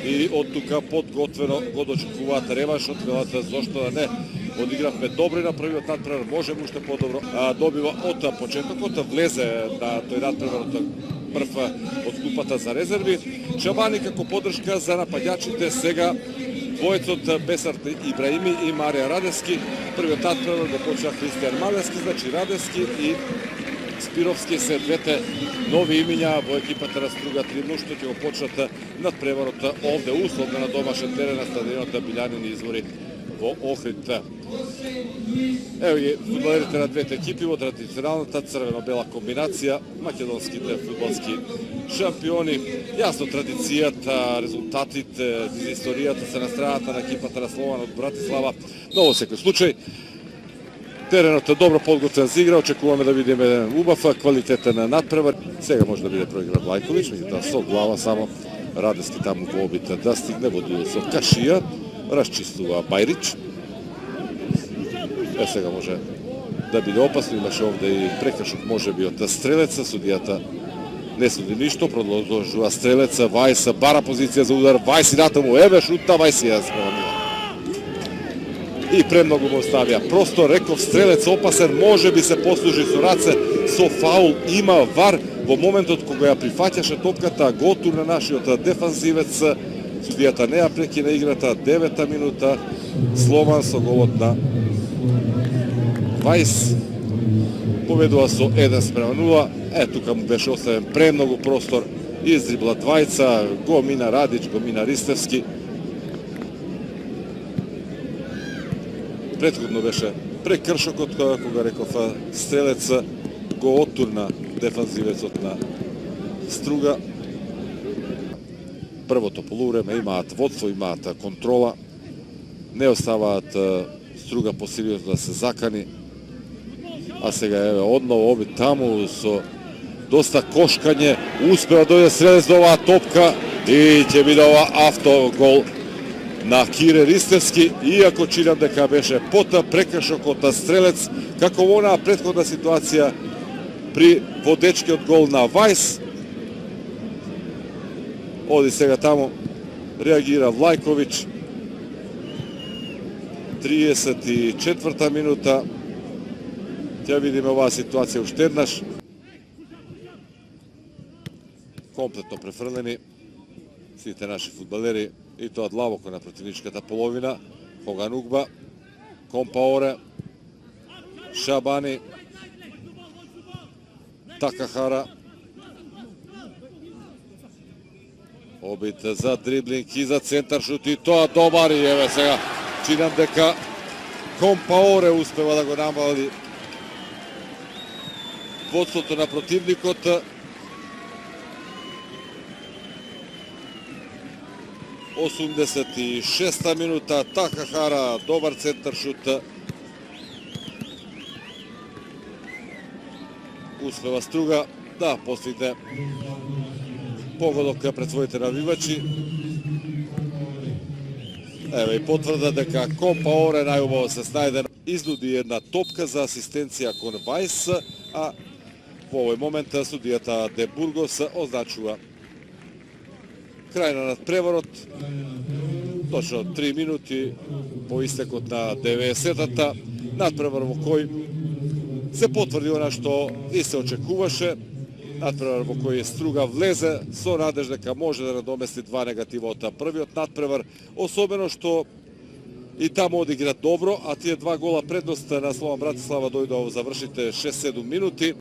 и од тука подготвено го дочекуваат реваншот, велат зошто да не одигравме добро на првиот надпревар, можеме уште подобро. Добива од почетокот, влезе на тој надпревар од прв од клупата за резерви. Шабани како поддршка за нападјачите, сега двојцот Бесарт Ибраими и Марија Радевски. Првиот надпревар го почна Христијан Малевски, значи Радевски и Спировски се двете нови имиња во екипата на Струга Тривно, што ќе го почнат надпреварот овде условно на домашен терен на стадионот Билјанини извори во Охрид. Ево ги фудбалерите на двете екипи во традиционалната црвено-бела комбинација, македонските фудбалски шампиони. Јасно традицијата, резултатите, историјата се на страната на екипата на Слован од Братислава. Но во секој случај, теренот е добро подготвен за игра, очекуваме да видиме еден убав, квалитетен надпревар. Сега може да биде проигран Влајковиќ, меѓутоа со глава само Радевски таму во обид да стигне во дуел со Кашија, расчистува Бајрич. Сега може да биде опасно, имаше овде и прекршок можеби од Стрелеца, судијата не суди ништо, продолжува Стрелеца, Вајс бара позиција за удар, Вајс и натаму, еве шутта, Вајс ја спреманува. И премногу му оставија простор, реков Стрелец опасен, може би се послужи со раце, со фаул, има вар во моментот кога ја прифаќаше топката, го турна нашиот дефанзивец, судијата не ја прекина играта, 9-та минута, Слован со голот на Вајс победува со 1-0. Тука му беше оставен премногу простор, издрибла двајца, го мина Радич, го мина Ристевски. Претходно беше прекршокот кога реков Стрелец го оттурна дефанзивецот на Струга. Првото полувреме имаат водство, имаат контрола, не оставаат Струга посилиот да се закани. А сега еве одново обид таму со доста кошкање, успеа дојде Стрелец до оваа топка и ќе биде ова автогол на Кире Ристевски, иако читам дека беше пота прекршокот Стрелец, како во онаа претходна ситуација при водечкиот гол на Вајс. Оди сега таму, реагира Влајковиќ. 34-та минута. Ќе видиме оваа ситуација уште еднаш. Комплетно префрлени сите наши фудбалери, и тоа длабоко на противничката половина. Коган Угба, Компаоре, Шабани, Такахара. Обид за дриблинг и за центар шут, и тоа добар, и еве сега чинам дека Компаоре успева да го намали водството на противникот. Осумдесет минута, Такахара, добар центар шут. Успева Струга да постигне погодок пред своите навивачи. Еве и потврда дека Компаоре најубаво се снајде. Изнуди една топка за асистенција кон Вајс, а во овој момент судијата Де Бургос означува крај на надпреварот. Точно 3 минути по истекот на 90-та. Надпревар во кој се потврди она што и се очекуваше. Надпревар во кој Струга влезе со надеж дека може да надомести два негатива од првиот надпревар, особено што и таму одигра добро, а тие два гола предност на Слован Братислава дојдоа во завршите 6-7 минути.